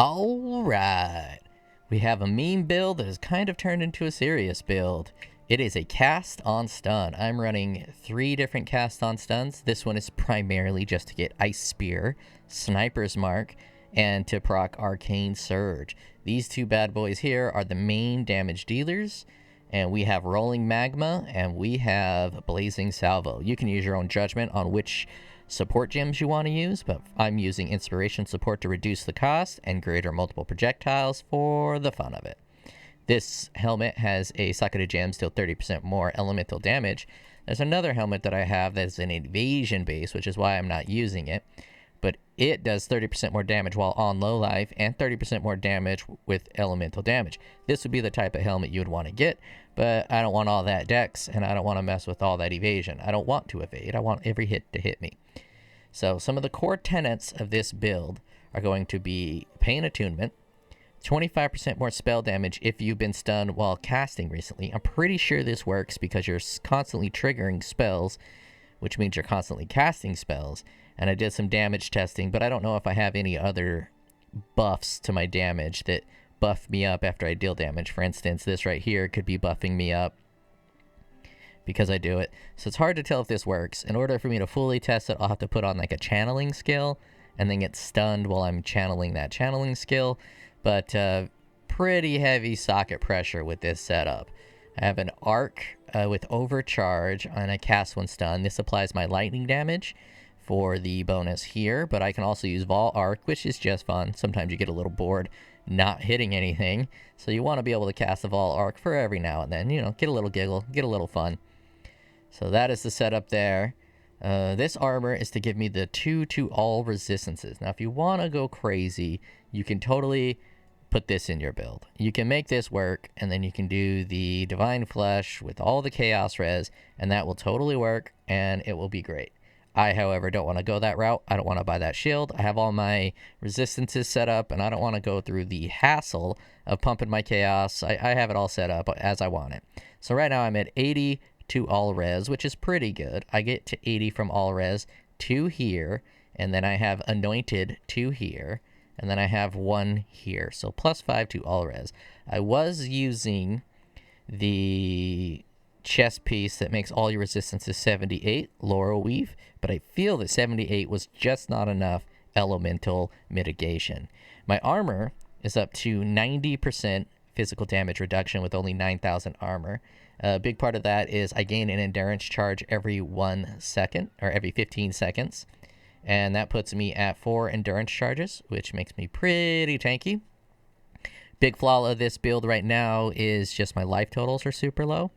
Alright, we have a meme build that has kind of turned into a serious build. It is a cast on stun. I'm running 3 different cast on stuns. This one is primarily just to get Ice Spear, Sniper's Mark, and to proc Arcane Surge. These 2 bad boys here are the main damage dealers, and we have Rolling Magma, and we have Blazing Salvo. You can use your own judgment on which support gems you want to use, but I'm using Inspiration Support to reduce the cost and greater multiple projectiles for the fun of it. This helmet has a socket of gems, deal 30% more elemental damage. There's another helmet that I have that's an evasion base, which is why I'm not using it. But it does 30% more damage while on low life and 30% more damage with elemental damage. This would be the type of helmet you would want to get, but I don't want all that dex and I don't want to mess with all that evasion. I don't want to evade. I want every hit to hit me. So some of the core tenets of this build are going to be Pain Attunement, 25% more spell damage if you've been stunned while casting recently. I'm pretty sure this works because you're constantly triggering spells, which means you're constantly casting spells. And I did some damage testing, but I don't know if I have any other buffs to my damage that buff me up after I deal damage. For instance, this right here could be buffing me up because I do it. So it's hard to tell if this works. In order for me to fully test it, I'll have to put on like a channeling skill and then get stunned while I'm channeling that channeling skill. But pretty heavy socket pressure with this setup. I have an arc with overcharge and I cast when stunned. This applies my lightning damage for the bonus here, but I can also use Vol Arc, which is just fun. Sometimes you get a little bored not hitting anything, so you want to be able to cast a Vol Arc for every now and then, you know, get a little giggle, get a little fun. So that is the setup there. This armor is to give me the 2 to all resistances. Now, if you want to go crazy, you can totally put this in your build. You can make this work, and then you can do the Divine Flesh with all the Chaos Res, and that will totally work, and it will be great. I, however, don't want to go that route. I don't want to buy that shield. I have all my resistances set up, and I don't want to go through the hassle of pumping my chaos. I have it all set up as I want it. So right now I'm at 80 to all res, which is pretty good. I get to 80 from all res, 2 here, and then I have anointed 2 here, and then I have 1 here. So plus 5 to all res. I was using the chest piece that makes all your resistances 78, Laurel Weave, but I feel that 78 was just not enough elemental mitigation. My armor is up to 90% physical damage reduction with only 9,000 armor. A big part of that is I gain an endurance charge every 1 second, or every 15 seconds, and that puts me at 4 endurance charges, which makes me pretty tanky. Big flaw of this build right now is just my life totals are super low.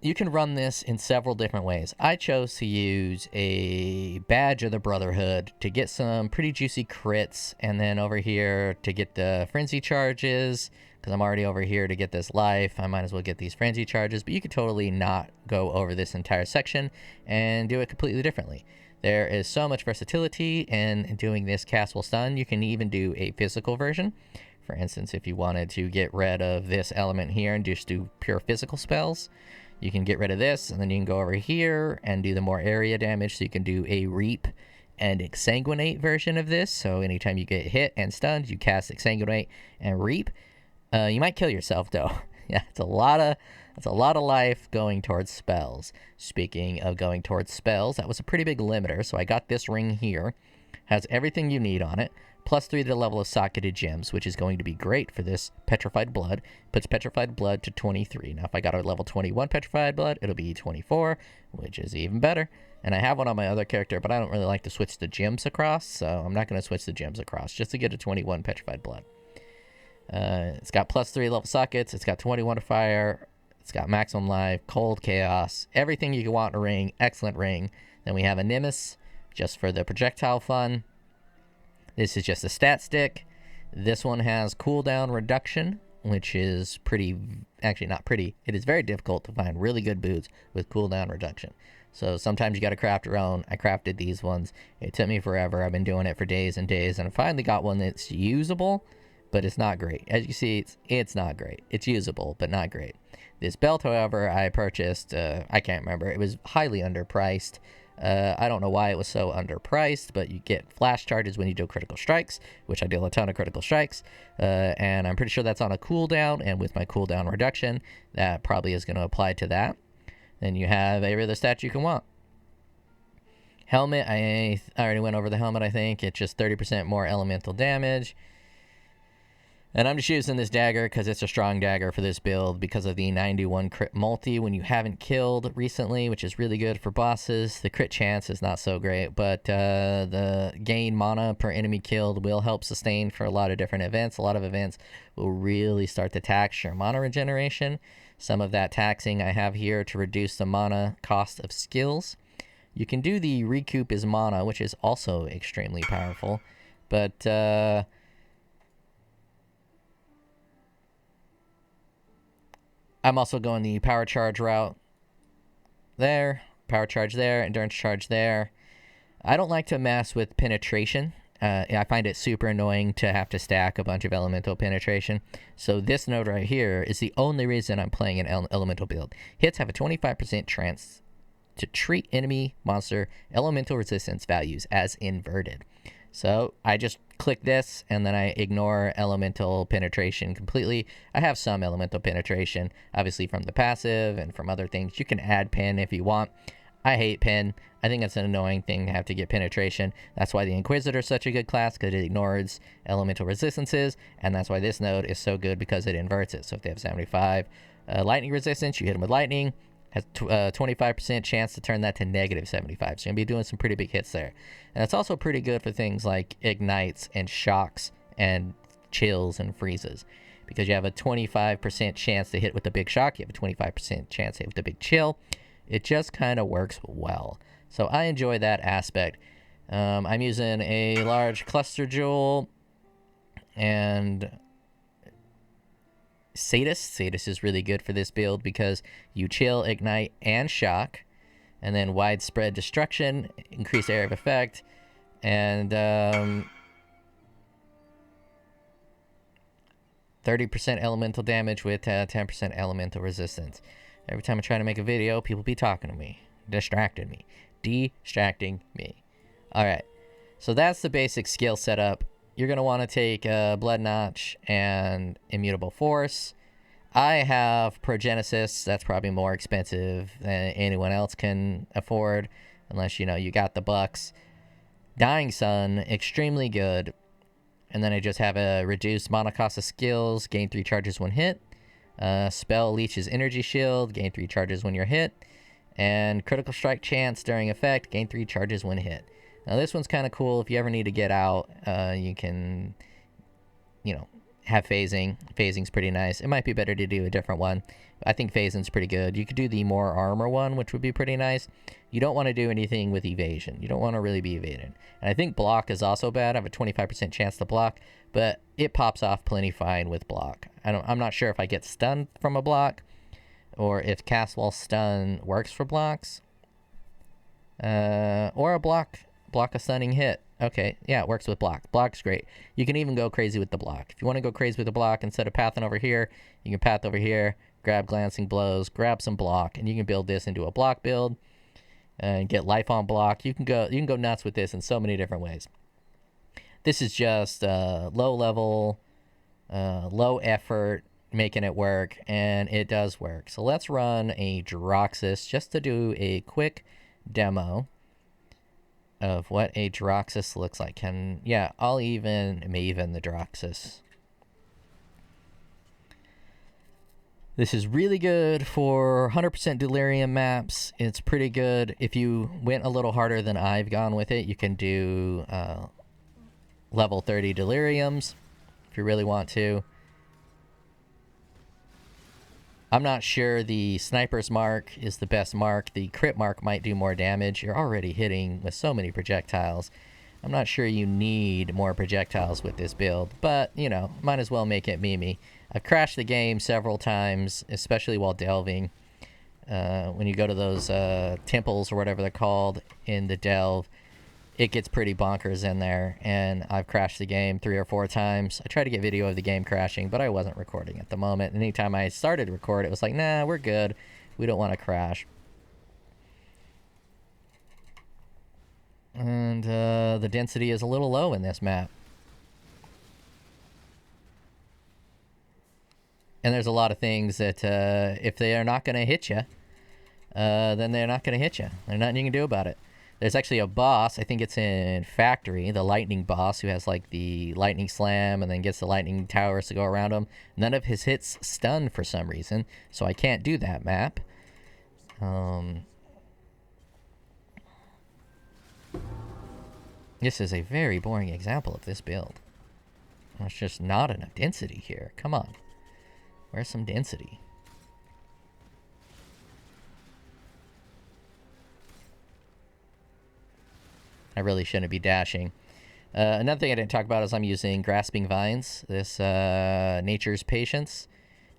You can run this in several different ways. I chose to use a Badge of the Brotherhood to get some pretty juicy crits, and then over here to get the frenzy charges, because I'm already over here to get this life. I might as well get these frenzy charges, but you could totally not go over this entire section and do it completely differently. There is so much versatility in doing this cast while stun. You can even do a physical version. For instance, if you wanted to get rid of this element here and just do pure physical spells, you can get rid of this, and then you can go over here and do the more area damage. So you can do a Reap and Exsanguinate version of this. So anytime you get hit and stunned, you cast Exsanguinate and Reap. You might kill yourself, though. Yeah, it's a lot of life going towards spells. Speaking of going towards spells, that was a pretty big limiter. So I got this ring here. Has everything you need on it. Plus 3 to the level of socketed gems, which is going to be great for this Petrified Blood. Puts Petrified Blood to 23. Now, if I got a level 21 Petrified Blood, it'll be 24, which is even better. And I have one on my other character, but I don't really like to switch the gems across, so I'm not going to switch the gems across, just to get a 21 Petrified Blood. It's got plus 3 level sockets, it's got 21 fire, it's got maximum life, cold chaos, everything you can want in a ring, excellent ring. Then we have a Nimbus, just for the projectile fun. This is just a stat stick. This one has cooldown reduction, which is pretty, actually not pretty. It is very difficult to find really good boots with cooldown reduction. So sometimes you got to craft your own. I crafted these ones. It took me forever. I've been doing it for days and days, and I finally got one that's usable, but it's not great. As you see, it's not great. It's usable, but not great. This belt, however, I purchased, I can't remember. It was highly underpriced. I don't know why it was so underpriced, but you get flash charges when you do critical strikes, which I deal a ton of critical strikes, and I'm pretty sure that's on a cooldown, and with my cooldown reduction, that probably is going to apply to that. Then you have every other stat you can want. Helmet, I already went over the helmet, I think. It's just 30% more elemental damage. And I'm just using this dagger because it's a strong dagger for this build because of the 91 crit multi when you haven't killed recently, which is really good for bosses. The crit chance is not so great, but the gain mana per enemy killed will help sustain for a lot of different events. A lot of events will really start to tax your mana regeneration. Some of that taxing I have here to reduce the mana cost of skills. You can do the recoup as mana, which is also extremely powerful, but I'm also going the power charge route there, power charge there, endurance charge there. I don't like to mess with penetration. I find it super annoying to have to stack a bunch of elemental penetration. So this node right here is the only reason I'm playing an elemental build. Hits have a 25% chance to treat enemy monster elemental resistance values as inverted. So I just click this and then I ignore elemental penetration completely. I have some elemental penetration, obviously from the passive and from other things. You can add pen if you want. I hate pen. I think it's an annoying thing to have to get penetration. That's why the Inquisitor is such a good class, because it ignores elemental resistances, and that's why this node is so good, because it inverts it. So if they have 75 lightning resistance, you hit them with lightning, has 25% chance to turn that to negative 75. So you're going to be doing some pretty big hits there. And it's also pretty good for things like ignites and shocks and chills and freezes, because you have a 25% chance to hit with the big shock. You have a 25% chance to hit with the big chill. It just kind of works well. So I enjoy that aspect. I'm using a large cluster jewel and Sadist. Sadist is really good for this build because you chill, ignite, and shock. And then widespread destruction, increased area of effect, and 30% elemental damage with 10% elemental resistance. Every time I try to make a video, people be talking to me, distracting me. All right, so that's the basic skill setup. You're going to want to take Blood Notch and Immutable Force. I have Progenesis. That's probably more expensive than anyone else can afford, unless, you got the bucks. Dying Sun, extremely good. And then I just have a reduced mana cost of skills, gain 3 charges when hit. Spell Leech's Energy Shield, gain 3 charges when you're hit. And Critical Strike Chance during effect, gain 3 charges when hit. Now this one's kind of cool. If you ever need to get out, you can, have phasing. Phasing's pretty nice. It might be better to do a different one. I think phasing's pretty good. You could do the more armor one, which would be pretty nice. You don't want to do anything with evasion. You don't want to really be evaded. And I think block is also bad. I have a 25% chance to block, but it pops off plenty fine with block. I'm not sure if I get stunned from a block, or if cast while stun works for blocks, or a block a stunning hit. Okay, yeah, it works with block. Block's great. You can even go crazy with the block. If you want to go crazy with the block, instead of pathing over here, you can path over here, grab glancing blows, grab some block, and you can build this into a block build and get life on block. You can go nuts with this in so many different ways. This is just low level, low effort, making it work, and it does work. So let's run a Droxus just to do a quick demo of what a Droxus looks like. I'll even Maven the Droxus. This is really good for 100% Delirium maps. It's pretty good. If you went a little harder than I've gone with it, you can do level 30 Deliriums if you really want to. I'm not sure the Sniper's Mark is the best mark. The Crit Mark might do more damage. You're already hitting with so many projectiles. I'm not sure you need more projectiles with this build, but, might as well make it memey. I've crashed the game several times, especially while delving. When you go to those temples or whatever they're called in the delve, it gets pretty bonkers in there, and I've crashed the game 3 or 4 times. I tried to get video of the game crashing, but I wasn't recording at the moment. Anytime I started to record, it was like, nah, we're good. We don't want to crash. And the density is a little low in this map. And there's a lot of things that if they are not going to hit you, then they're not going to hit you. There's nothing you can do about it. There's actually a boss, I think it's in Factory, the lightning boss, who has like the lightning slam and then gets the lightning towers to go around him. None of his hits stun for some reason, so I can't do that map. This is a very boring example of this build. There's just not enough density here. Come on. Where's some density? I really shouldn't be dashing. Another thing I didn't talk about is I'm using Grasping Vines, this Nature's Patience,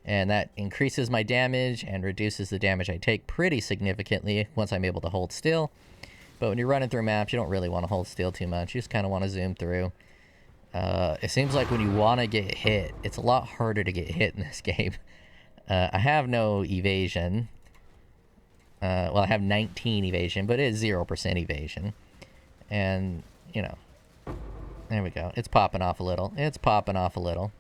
and that increases my damage and reduces the damage I take pretty significantly once I'm able to hold still. But when you're running through maps, you don't really want to hold still too much. You just kind of want to zoom through. It seems like when you want to get hit, it's a lot harder to get hit in this game. I have no evasion. Well, I have 19 evasion, but it is 0% evasion. And, you know, there we go. It's popping off a little. It's popping off a little.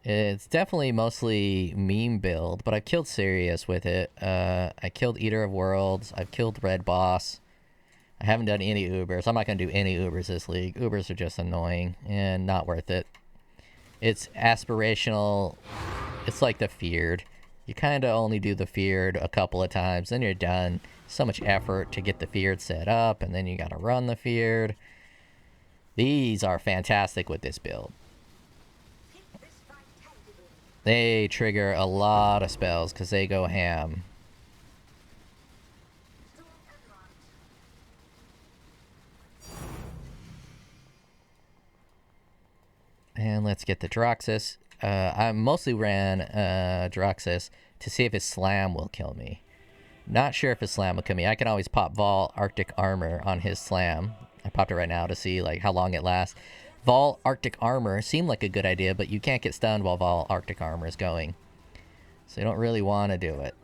It's definitely mostly meme build, but I've killed Sirius with it. I killed Eater of Worlds. I've killed Red Boss. I haven't done any Ubers. I'm not going to do any Ubers this league. Ubers are just annoying and not worth it. It's aspirational. It's like the Feared. You kind of only do the Feared a couple of times, then you're done. So much effort to get the Feared set up, and then you got to run the Feared. These are fantastic with this build. They trigger a lot of spells because they go ham. And let's get the Droxus. I mostly ran Droxus to see if his Slam will kill me. Not sure if his Slam will kill me. I can always pop Vol Arctic Armor on his Slam. I popped it right now to see like how long it lasts. Vol Arctic Armor seemed like a good idea, but you can't get stunned while Vol Arctic Armor is going. So you don't really want to do it.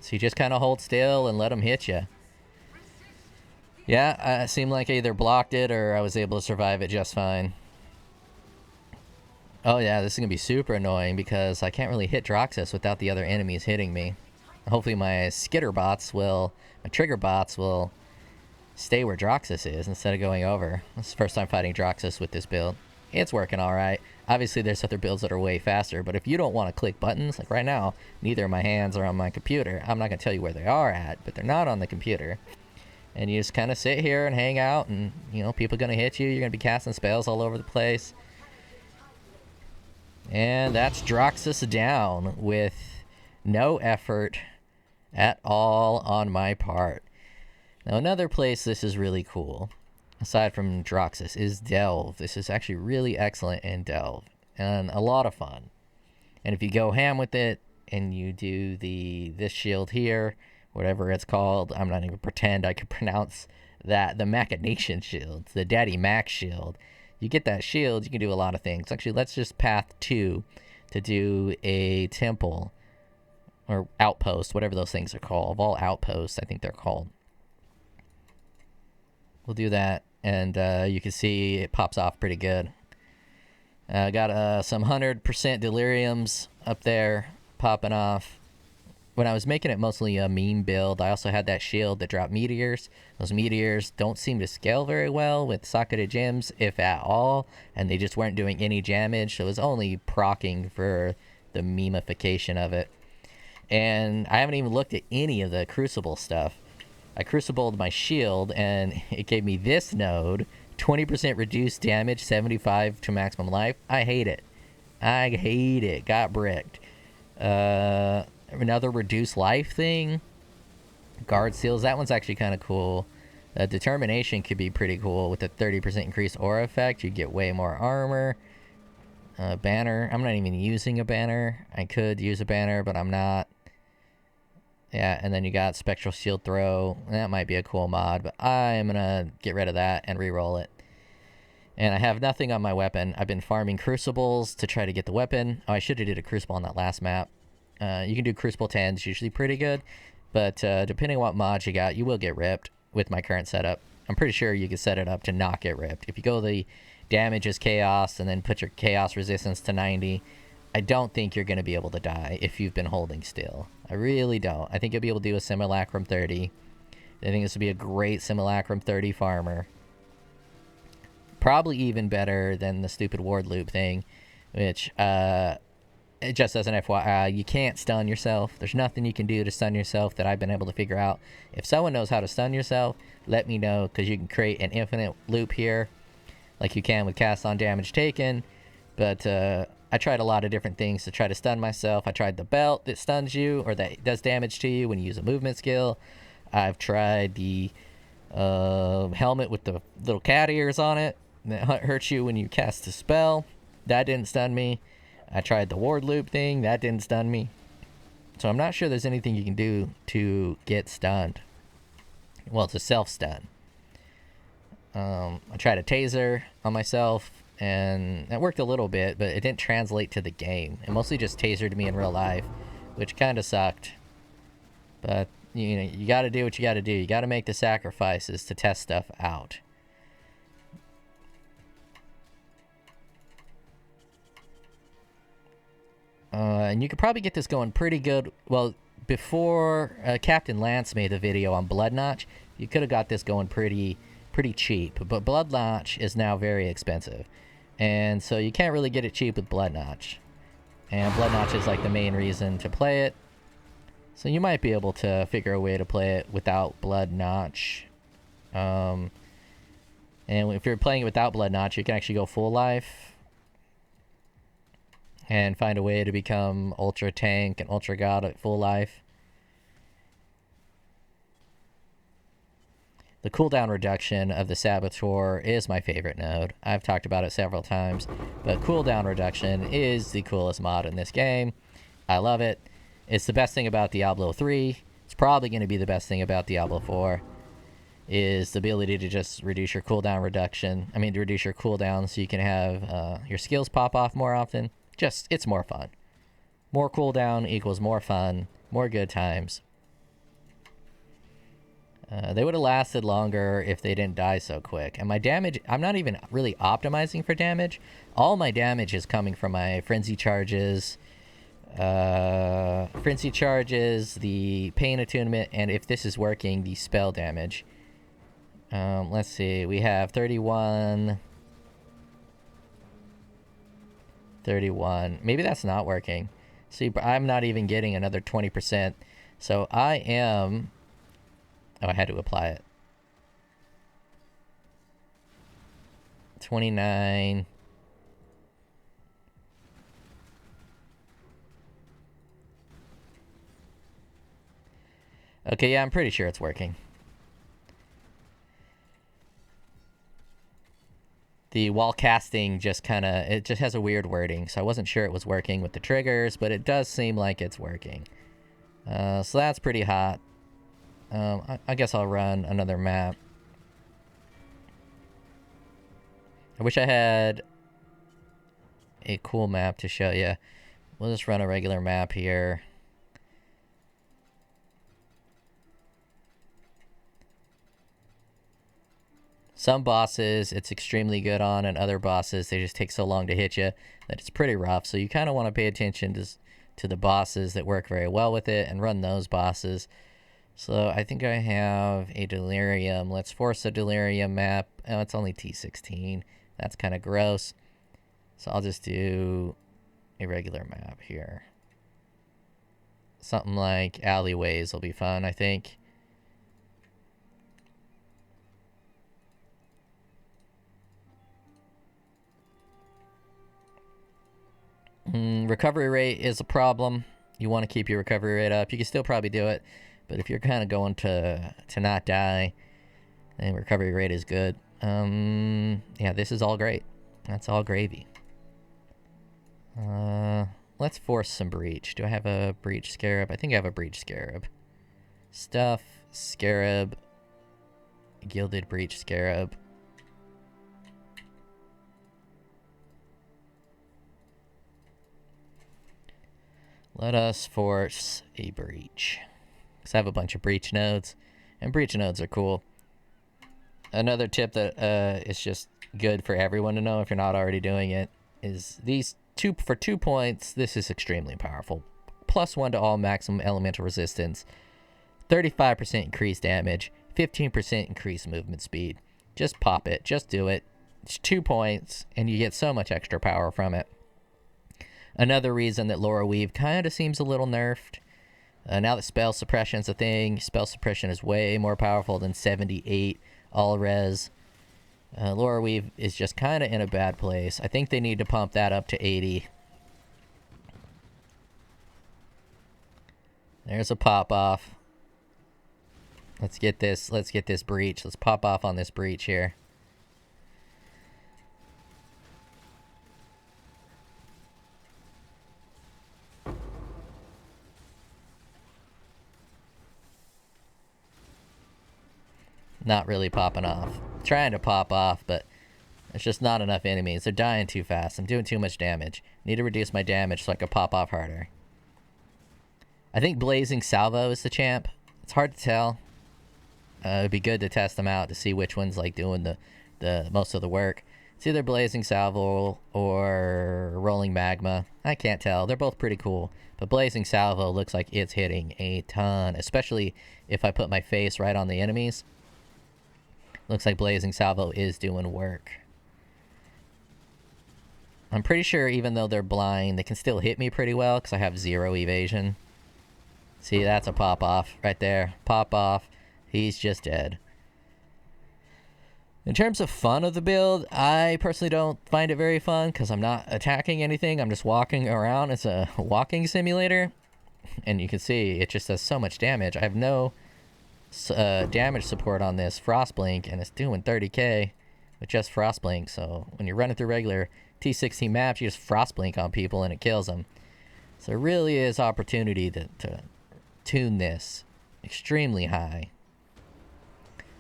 So you just kind of hold still and let him hit you. Yeah, it seemed like I either blocked it or I was able to survive it just fine. Oh yeah, this is going to be super annoying because I can't really hit Droxus without the other enemies hitting me. Hopefully my skitter bots will, my trigger bots will stay where Droxus is instead of going over. This is the first time fighting Droxus with this build. It's working alright. Obviously there's other builds that are way faster, but if you don't want to click buttons, like right now, neither of my hands are on my computer. I'm not going to tell you where they are at, but they're not on the computer. And you just kind of sit here and hang out and, you know, people are going to hit you. You're going to be casting spells all over the place. And that's Droxus down with no effort at all on my part. Now another place this is really cool, aside from Droxus, is Delve. This is actually really excellent in Delve and a lot of fun. And if you go ham with it and you do this shield here, whatever it's called, I'm not even pretend I could pronounce that, the Machination Shield, the Daddy Mac Shield. You get that shield, you can do a lot of things. Actually, let's just path 2 to do a temple or outpost, whatever those things are called. All outposts, I think they're called. We'll do that, and you can see it pops off pretty good. Got some 100% deliriums up there popping off. When I was making it mostly a meme build, I also had that shield that dropped meteors. Those meteors don't seem to scale very well with socketed gems, if at all, and they just weren't doing any damage, so it was only proccing for the memification of it. And I haven't even looked at any of the Crucible stuff. I Crucibled my shield, and it gave me this node, 20% reduced damage, 75 to maximum life. I hate it. I hate it. Got bricked. Another reduced life thing. Guard seals. That one's actually kind of cool. Determination could be pretty cool with a 30% increased aura effect. You get way more armor. Banner. I'm not even using a banner. I could use a banner, but I'm not. Yeah, and then you got Spectral Shield Throw. That might be a cool mod, but I'm going to get rid of that and re-roll it. And I have nothing on my weapon. I've been farming Crucibles to try to get the weapon. Oh, I should have did a Crucible on that last map. You can do Crucible 10, it's usually pretty good, but depending on what mods you got, you will get ripped with my current setup. I'm pretty sure you can set it up to not get ripped. If you go the damage is chaos and then put your chaos resistance to 90, I don't think you're going to be able to die if you've been holding still. I really don't. I think you'll be able to do a Simulacrum 30. I think this would be a great Simulacrum 30 farmer. Probably even better than the stupid ward loop thing, which, it just as an FYI, you can't stun yourself. There's nothing you can do to stun yourself that I've been able to figure out. If someone knows how to stun yourself, let me know, because you can create an infinite loop here, like you can with cast on damage taken. But I tried a lot of different things to try to stun myself. I tried the belt that stuns you, or that does damage to you when you use a movement skill. I've tried the helmet with the little cat ears on it that hurts you when you cast a spell. That didn't stun me. I tried the ward loop thing. That didn't stun me. So I'm not sure there's anything you can do to get stunned. Well, it's a self-stun. I tried a taser on myself, and that worked a little bit, but it didn't translate to the game. It mostly just tasered me in real life, which kind of sucked. But, you know, you got to do what you got to do. You got to make the sacrifices to test stuff out. And you could probably get this going pretty good. Well, before Captain Lance made the video on Blood Notch, you could have got this going pretty cheap. But Blood Notch is now very expensive. And so you can't really get it cheap with Blood Notch. And Blood Notch is like the main reason to play it. So you might be able to figure a way to play it without Blood Notch. And if you're playing it without Blood Notch, you can actually go full life and find a way to become Ultra Tank and Ultra God at full life. The cooldown reduction of the Saboteur is my favorite node. I've talked about it several times, but cooldown reduction is the coolest mod in this game. I love it. It's the best thing about Diablo 3. It's probably going to be the best thing about Diablo 4. Is the ability to just reduce your cooldown reduction. I mean, to reduce your cooldown so you can have your skills pop off more often. Just, it's more fun. More cooldown equals more fun, more good times. They would have lasted longer if they didn't die so quick. And my damage, I'm not even really optimizing for damage. All my damage is coming from my frenzy charges, the pain attunement, and if this is working, the spell damage. Let's see, we have 31. Maybe that's not working. See, I'm not even getting another 20%. So I am... Oh, I had to apply it. 29. Okay, yeah, I'm pretty sure it's working. The wall casting just kind of, it just has a weird wording, so I wasn't sure it was working with the triggers, but it does seem like it's working. So that's pretty hot. I guess I'll run another map. I wish I had a cool map to show you. We'll just run a regular map here. Some bosses it's extremely good on, and other bosses they just take so long to hit you that it's pretty rough. So you kind of want to pay attention to the bosses that work very well with it and run those bosses. So I think I have a Delirium. Let's force a Delirium map. Oh, it's only T16. That's kind of gross. So I'll just do a regular map here. Something like Alleyways will be fun, I think. Recovery rate is a problem. You want to keep your recovery rate up. You can still probably do it, but if you're kind of going to not die, then recovery rate is good. Yeah, this is all great. That's all gravy. Let's force some breach. Do I have a breach scarab? I think I have a breach scarab. Stuff, scarab, gilded breach scarab. Let us force a breach. Because I have a bunch of breach nodes, and breach nodes are cool. Another tip that is just good for everyone to know if you're not already doing it is these for 2 points, this is extremely powerful. +1 to all maximum elemental resistance, 35% increased damage, 15% increased movement speed. Just pop it. Just do it. It's 2 points, and you get so much extra power from it. Another reason that Laura Weave kind of seems a little nerfed. Now that spell suppression's a thing, spell suppression is way more powerful than 78 all res. Laura Weave is just kind of in a bad place. I think they need to pump that up to 80. There's a pop-off. Let's get this breach. Let's pop off on this breach here. Not really popping off. Trying to pop off, but there's just not enough enemies. They're dying too fast. I'm doing too much damage. Need to reduce my damage so I can pop off harder. I think Blazing Salvo is the champ. It's hard to tell. It'd be good to test them out to see which one's like doing the most of the work. It's either Blazing Salvo or Rolling Magma. I can't tell. They're both pretty cool. But Blazing Salvo looks like it's hitting a ton, especially if I put my face right on the enemies. Looks like Blazing Salvo is doing work. I'm pretty sure even though they're blind, they can still hit me pretty well because I have 0 evasion. See, that's a pop-off right there. Pop-off. He's just dead. In terms of fun of the build, I personally don't find it very fun because I'm not attacking anything. I'm just walking around. It's a walking simulator. And you can see it just does so much damage. I have no damage support on this Frostblink, and it's doing 30k with just Frostblink. So when you're running through regular T16 maps, you just Frostblink on people and it kills them. So there really is opportunity to tune this extremely high.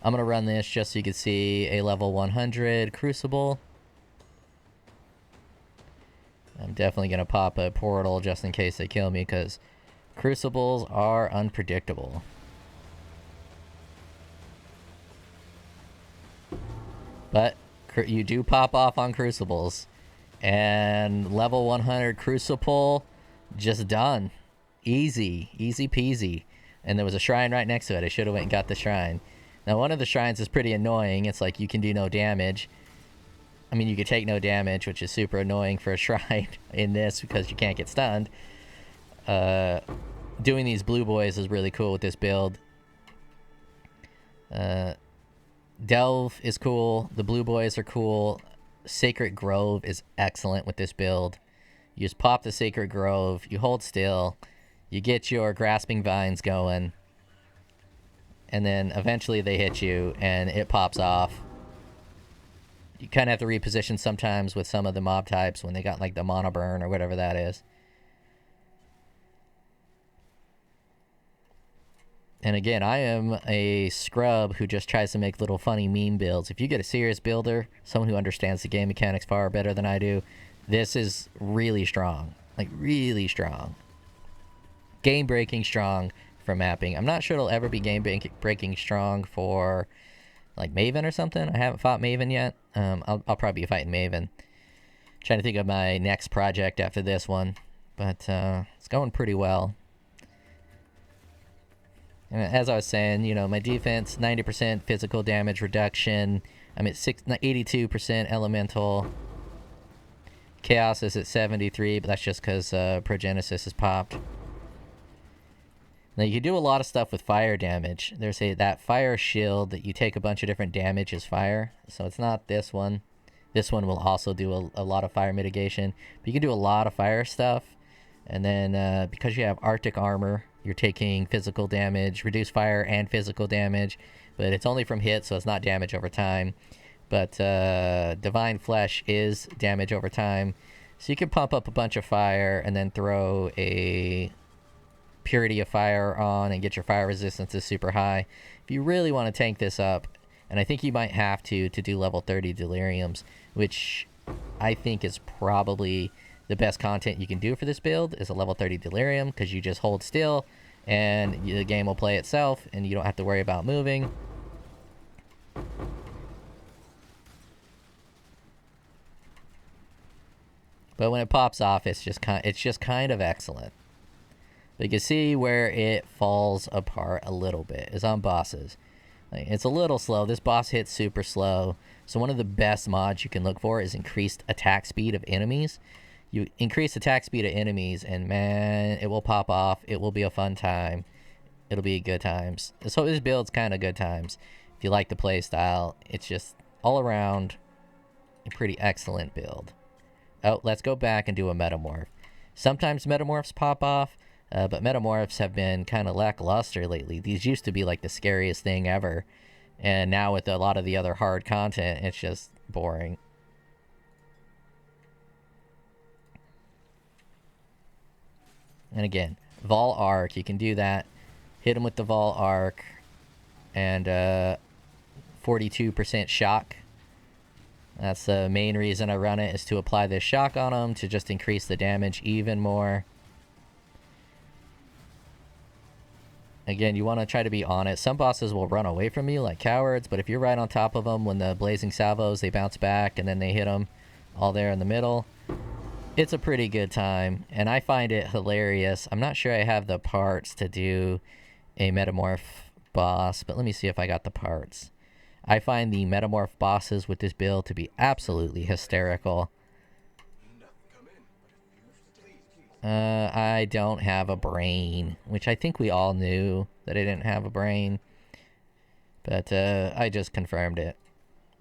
I'm going to run this just so you can see a level 100 Crucible. I'm definitely going to pop a portal just in case they kill me because Crucibles are unpredictable. But you do pop off on Crucibles. And level 100 Crucible, just done. Easy. Easy peasy. And there was a shrine right next to it. I should have went and got the shrine. Now, one of the shrines is pretty annoying. It's like you can do no damage. I mean, you can take no damage, which is super annoying for a shrine in this because you can't get stunned. Doing these blue boys is really cool with this build. Delve is cool. The blue boys are cool. Sacred Grove is excellent with this build. You just pop the Sacred Grove. You hold still. You get your Grasping Vines going. And then eventually they hit you and it pops off. You kind of have to reposition sometimes with some of the mob types when they got like the Monoburn or whatever that is. And again, I am a scrub who just tries to make little funny meme builds. If you get a serious builder, someone who understands the game mechanics far better than I do, this is really strong. Like, really strong. Game-breaking strong for mapping. I'm not sure it'll ever be game-breaking strong for, like, Maven or something. I haven't fought Maven yet. I'll probably be fighting Maven. Trying to think of my next project after this one. But it's going pretty well. As I was saying, you know, my defense, 90% physical damage reduction. I'm at 82% elemental. Chaos is at 73, but that's just because Progenesis is popped. Now, you can do a lot of stuff with fire damage. There's that fire shield that you take a bunch of different damage as fire. So it's not this one. This one will also do a lot of fire mitigation. But you can do a lot of fire stuff. And then because you have Arctic armor, you're taking physical damage, reduced fire and physical damage, but it's only from hit, so it's not damage over time. But Divine Flesh is damage over time, so you can pump up a bunch of fire and then throw a Purity of Fire on and get your fire resistances super high. If you really want to tank this up, and I think you might have to do level 30 Deliriums, which I think is probably The best content you can do for this build is a level 30 Delirium, because you just hold still and the game will play itself and you don't have to worry about moving. But when it pops off, it's just kind of excellent. But you can see where it falls apart a little bit is on bosses. Like, it's a little slow. This boss hits super slow. So one of the best mods you can look for is increased attack speed of enemies. You increase attack speed of enemies, and man, it will pop off. It will be a fun time. It'll be good times. So this build's kind of good times. If you like the play style, it's just all around a pretty excellent build. Oh, let's go back and do a metamorph. Sometimes metamorphs pop off, but metamorphs have been kind of lackluster lately. These used to be like the scariest thing ever. And now with a lot of the other hard content, it's just boring. And again, Vol Arc, you can do that. Hit him with the Vol Arc. And 42% shock. That's the main reason I run it, is to apply this shock on them to just increase the damage even more. Again, you want to try to be on it. Some bosses will run away from you like cowards, but if you're right on top of them when the blazing salvos, they bounce back and then they hit them all there in the middle. It's a pretty good time, and I find it hilarious. I'm not sure I have the parts to do a metamorph boss, but let me see if I got the parts. I find the metamorph bosses with this build to be absolutely hysterical. I don't have a brain, which I think we all knew that I didn't have a brain. But I just confirmed it.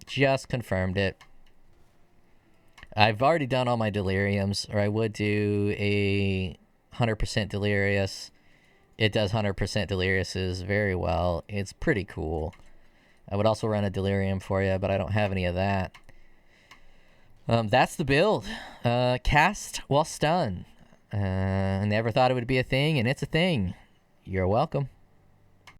Just confirmed it. I've already done all my deliriums, or I would do a 100% delirious. It does 100% deliriouses very well. It's pretty cool. I would also run a delirium for you, but I don't have any of that. That's the build. Cast while stunned. I never thought it would be a thing, and it's a thing. You're welcome.